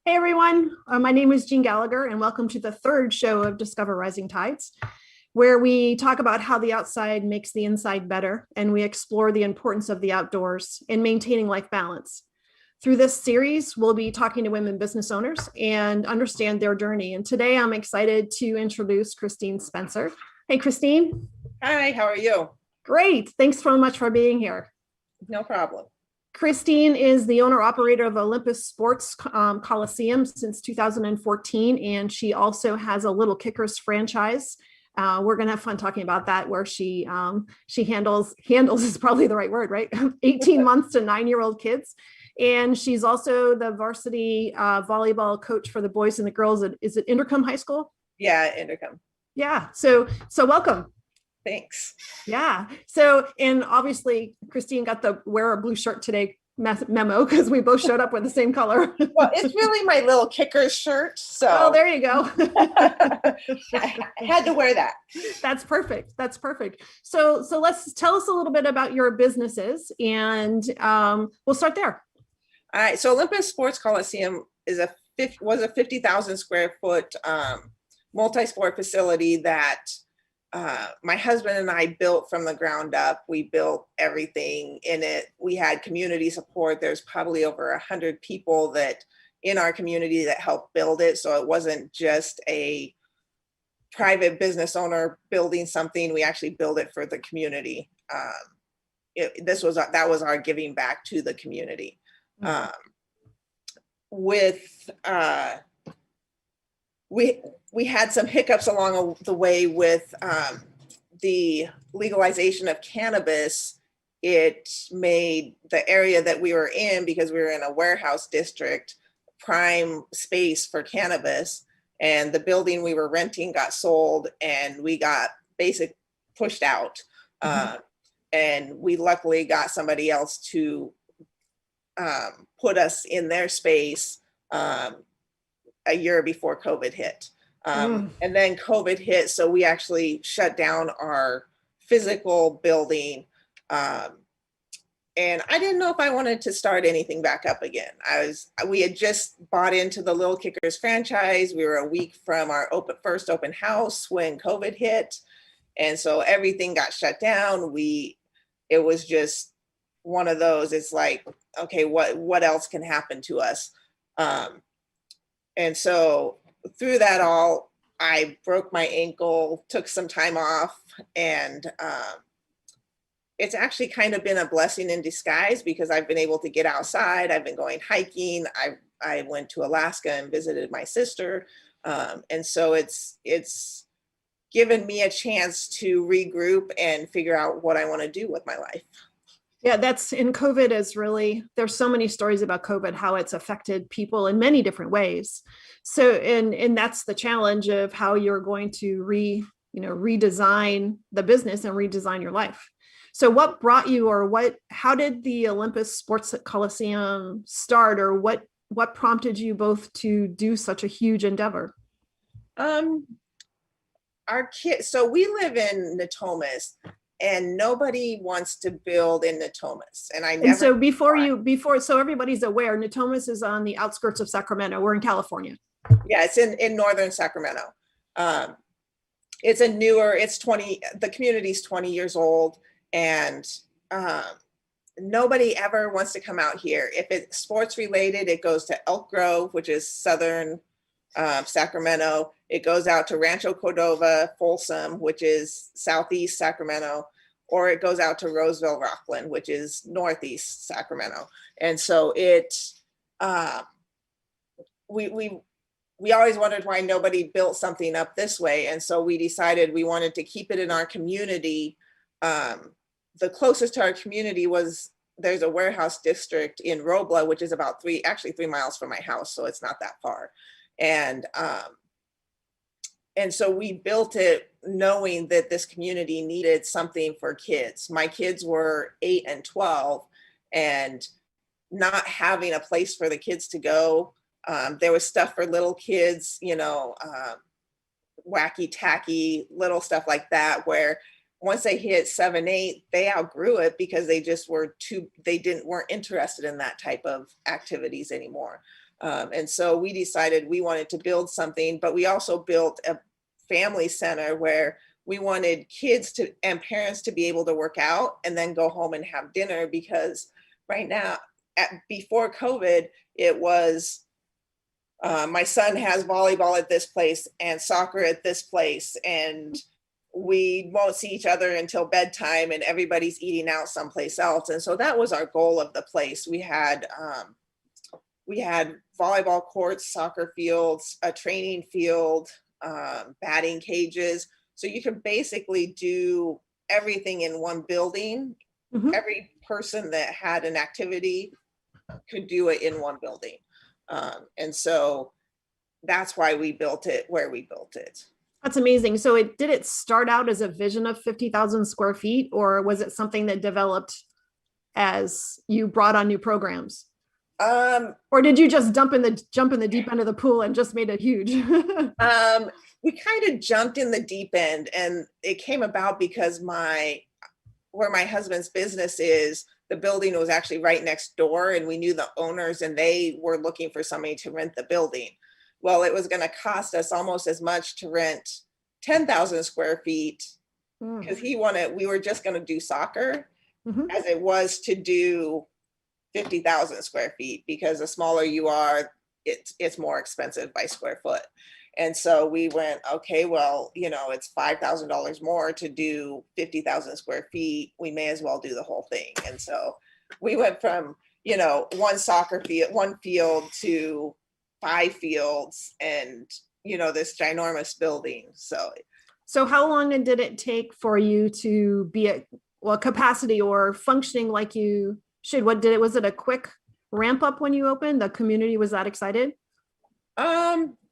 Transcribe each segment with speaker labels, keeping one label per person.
Speaker 1: Hey everyone, my name is Jean Gallagher, and welcome to the third show of Discover Rising Tides, where we talk about how the outside makes the inside better, and we explore the importance of the outdoors in maintaining life balance. Through this series, we'll be talking to women business owners and understand their journey. And today I'm excited to introduce Kristine Spencer. Hey, Kristine.
Speaker 2: Hi, how are you?
Speaker 1: Great. Thanks so much for being here.
Speaker 2: No problem.
Speaker 1: Kristine is the owner-operator of Olympus Sports Coliseum since 2014, and she also has a Lil Kickers franchise. We're going to have fun talking about that, where she handles is probably the right word, right? 18 months to 9-year-old kids. And she's also the varsity volleyball coach for the boys and the girls. Is it Intercom High School?
Speaker 2: Yeah, Intercom.
Speaker 1: Yeah. So welcome.
Speaker 2: Thanks.
Speaker 1: Yeah. So, and obviously Kristine got the wear a blue shirt today memo because we both showed up with the same color.
Speaker 2: Well, it's really my Lil Kickers shirt. So
Speaker 1: oh, there you go.
Speaker 2: I had to wear that.
Speaker 1: That's perfect. That's perfect. So let's tell us a little bit about your businesses, and we'll start there.
Speaker 2: All right. So Olympus Sports Coliseum was a 50,000 square foot multi-sport facility that my husband and I built from the ground up. We built everything in it. We had community support. There's probably over 100 people that in our community that helped build it. So it wasn't just a private business owner building something. We actually built it for the community. That was our giving back to the community. We had some hiccups along the way with the legalization of cannabis. It made the area that we were in, because we were in a warehouse district, prime space for cannabis. And the building we were renting got sold, and we got pushed out. And we luckily got somebody else to put us in their space a year before COVID hit. And then COVID hit, so we actually shut down our physical building. And I didn't know if I wanted to start anything back up again. We had just bought into the Lil Kickers franchise. We were a week from our first open house when COVID hit. And so everything got shut down. It was just one of those, it's like, okay, what else can happen to us? And so through that all, I broke my ankle, took some time off, and it's actually kind of been a blessing in disguise, because I've been able to get outside. I've been going hiking. I went to Alaska and visited my sister. And so it's given me a chance to regroup and figure out what I want to do with my life.
Speaker 1: Yeah, COVID is really, there's so many stories about COVID, how it's affected people in many different ways. So, and that's the challenge of how you're going to redesign the business and redesign your life. So what brought you, how did the Olympus Sports Coliseum start, or what prompted you both to do such a huge endeavor?
Speaker 2: Our kids, so we live in Natomas, and nobody wants to build in Natomas.
Speaker 1: So everybody's aware, Natomas is on the outskirts of Sacramento. We're in California.
Speaker 2: Yeah, it's in northern Sacramento. The community's 20 years old, and nobody ever wants to come out here. If it's sports related, it goes to Elk Grove, which is southern Sacramento. It goes out to Rancho Cordova, Folsom, which is southeast Sacramento, or it goes out to Roseville, Rockland, which is northeast Sacramento. And so we always wondered why nobody built something up this way. And so we decided we wanted to keep it in our community. The closest to our community there's a warehouse district in Robla, which is about 3 miles from my house. So it's not that far. And so we built it knowing that this community needed something for kids. My kids were 8 and 12, and not having a place for the kids to go. There was stuff for little kids, wacky tacky little stuff like that, where once they hit 7, 8, they outgrew it because they just weren't interested in that type of activities anymore. And so we decided we wanted to build something, but we also built a family center where we wanted kids to and parents to be able to work out and then go home and have dinner, because right now, before COVID, it was my son has volleyball at this place and soccer at this place, and we won't see each other until bedtime and everybody's eating out someplace else. And so that was our goal of the place. We had volleyball courts, soccer fields, a training field, batting cages. So you could basically do everything in one building.
Speaker 1: Mhm.
Speaker 2: Every person that had an activity could do it in one building. And so that's why we built it where we built it.
Speaker 1: That's amazing. So did it start out as a vision of 50,000 square feet, or was it something that developed as you brought on new programs? Or did you just jump in the deep end of the pool and just made it huge?
Speaker 2: We kind of jumped in the deep end, and it came about because where my husband's business is, the building was actually right next door, and we knew the owners, and they were looking for somebody to rent the building. Well, it was going to cost us almost as much to rent 10,000 square feet because we were just going to do soccer as it was to do 50,000 square feet, because the smaller you are, it's more expensive by square foot. And so we went, okay, well, it's $5,000 more to do 50,000 square feet. We may as well do the whole thing. And so we went from, one field to 5 fields and, this ginormous building.
Speaker 1: So how long did it take for you to be at capacity or functioning like you should? Was it a quick ramp up when you opened? The community was that excited?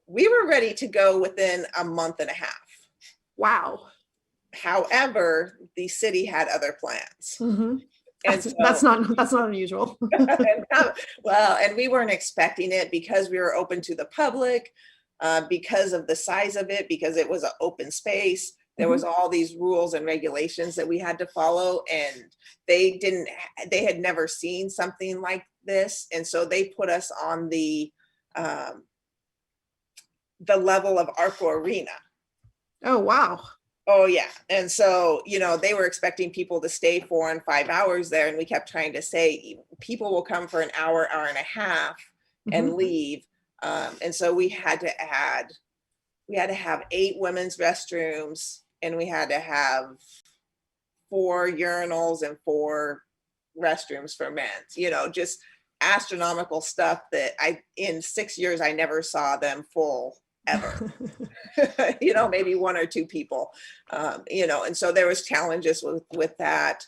Speaker 2: We were ready to go within a month and a half.
Speaker 1: Wow.
Speaker 2: However, the city had other plans.
Speaker 1: Mm-hmm. That's not unusual.
Speaker 2: and we weren't expecting it, because we were open to the public, because of the size of it, because it was an open space. There was all these rules and regulations that we had to follow, and they had never seen something like this. And so they put us on the level of Arco Arena.
Speaker 1: Oh, wow.
Speaker 2: Oh yeah. And so, they were expecting people to stay 4 and 5 hours there. And we kept trying to say, people will come for an hour, hour and a half and leave. And so we had to have 8 women's restrooms, and we had to have 4 urinals and 4 restrooms for men's, just astronomical stuff that in 6 years, I never saw them full ever. Maybe 1 or 2 people, and so there was challenges with that,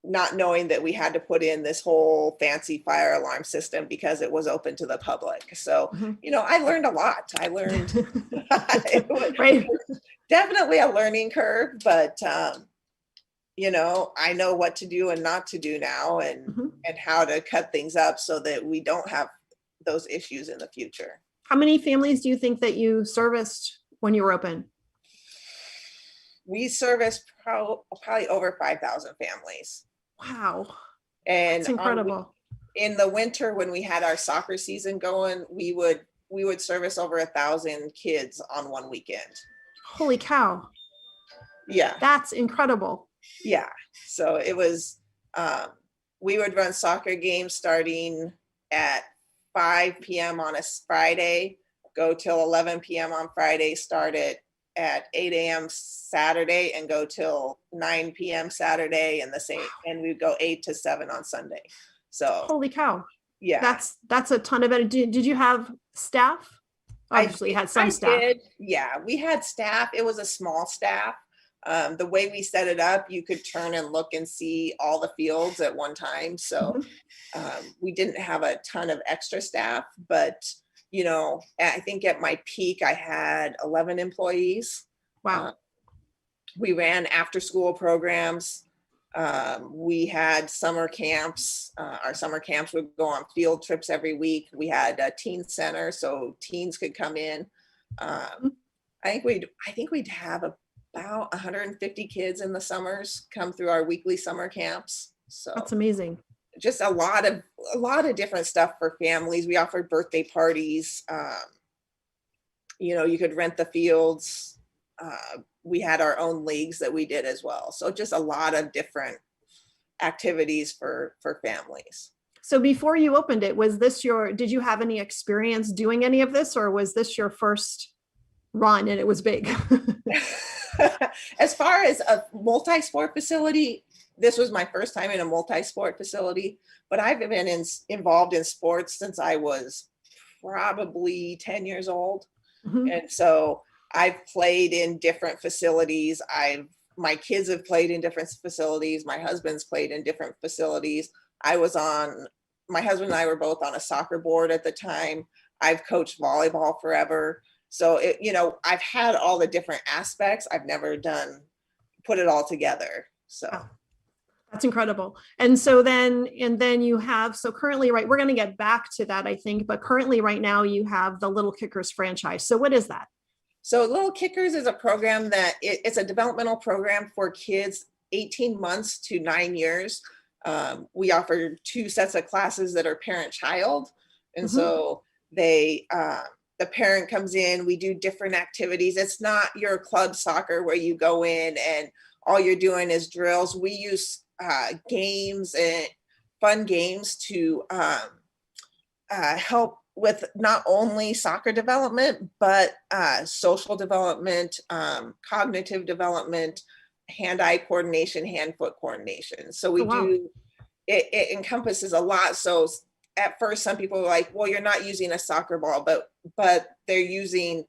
Speaker 2: not knowing that we had to put in this whole fancy fire alarm system because it was open to the public. So, I learned a lot. It was definitely a learning curve, but, I know what to do and not to do now, and how to cut things up so that we don't have those issues in the future.
Speaker 1: How many families do you think that you serviced when you were open?
Speaker 2: We serviced probably over 5,000 families.
Speaker 1: Wow.
Speaker 2: And
Speaker 1: that's incredible.
Speaker 2: In the winter, when we had our soccer season going, we would service over 1,000 kids on one weekend.
Speaker 1: Holy cow.
Speaker 2: Yeah.
Speaker 1: That's incredible.
Speaker 2: Yeah. So it was, we would run soccer games starting at 5 p.m. on a Friday, go till 11 p.m. on Friday, start it at 8 a.m. Saturday and go till 9 p.m. Saturday, and we'd go 8 to 7 on Sunday. So
Speaker 1: holy cow.
Speaker 2: Yeah.
Speaker 1: That's a ton of it. Did you have staff? Obviously you had some staff.
Speaker 2: Yeah, we had staff. It was a small staff. The way we set it up, you could turn and look and see all the fields at one time. So we didn't have a ton of extra staff, but I think at my peak, I had 11 employees.
Speaker 1: Wow.
Speaker 2: We ran after school programs. We had summer camps. Our summer camps would go on field trips every week. We had a teen center, so teens could come in. I think we'd have about 150 kids in the summers come through our weekly summer camps. So
Speaker 1: that's amazing.
Speaker 2: just a lot of different stuff for families. We offered birthday parties. You could rent the fields. We had our own leagues that we did as well. So just a lot of different activities for families.
Speaker 1: So before you opened it, did you have any experience doing any of this, or was this your first run and it was big?
Speaker 2: As far as a multi-sport facility, this was my first time in a multi-sport facility, but I've been involved in sports since I was probably 10 years old. Mm-hmm. And so I've played in different facilities. My kids have played in different facilities. My husband's played in different facilities. My husband and I were both on a soccer board at the time. I've coached volleyball forever. So I've had all the different aspects. I've never put it all together. So. Oh,
Speaker 1: that's incredible. And then you have, so currently, right, we're going to get back to that, I think, but currently right now you have the Lil Kickers franchise. So what is that?
Speaker 2: So Lil Kickers is a program that it's a developmental program for kids 18 months to 9 years. We offer 2 sets of classes that are parent-child. And mm-hmm. So the parent comes in, we do different activities. It's not your club soccer where you go in and all you're doing is drills. We use games and fun games to help with not only soccer development, but social development, cognitive development, hand-eye coordination, hand-foot coordination. So we do, it encompasses a lot. So at first, some people are like, well, you're not using a soccer ball, but they're using,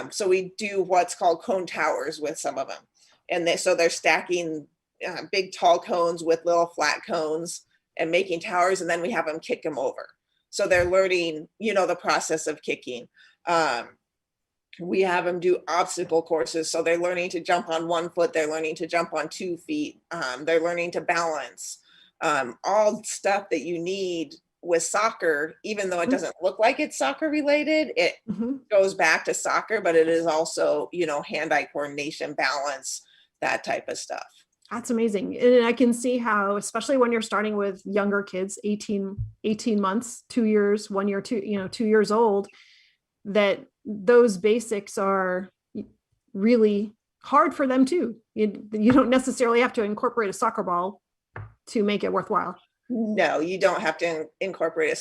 Speaker 2: so we do what's called cone towers with some of them. And so they're stacking big tall cones with little flat cones and making towers, and then we have them kick them over. So they're learning, the process of kicking. We have them do obstacle courses. So they're learning to jump on 1 foot. They're learning to jump on 2 feet. They're learning to balance. All stuff that you need with soccer, even though it doesn't look like it's soccer related, it mm-hmm. goes back to soccer, but it is also, hand-eye coordination, balance, that type of stuff.
Speaker 1: That's amazing. And I can see how, especially when you're starting with younger kids, 18 months, 2 years, 1 year, 2 years old, that those basics are really hard for them too. You don't necessarily have to incorporate a soccer ball to make it worthwhile.
Speaker 2: No, you don't have to incorporate a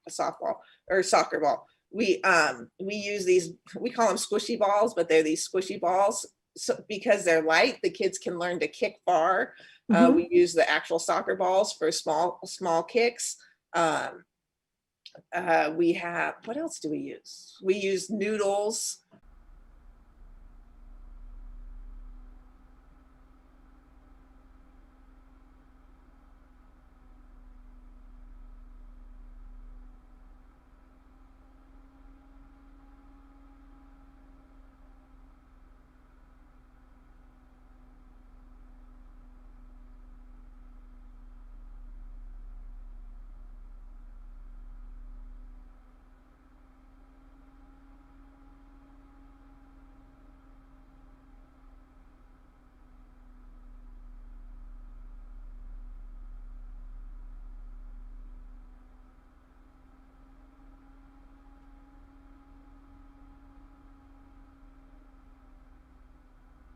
Speaker 2: softball or soccer ball. We use these, we call them squishy balls, but they're these squishy balls. So because they're light, the kids can learn to kick far. Mm-hmm. We use the actual soccer balls for small kicks. We have, what else do we use? We use noodles.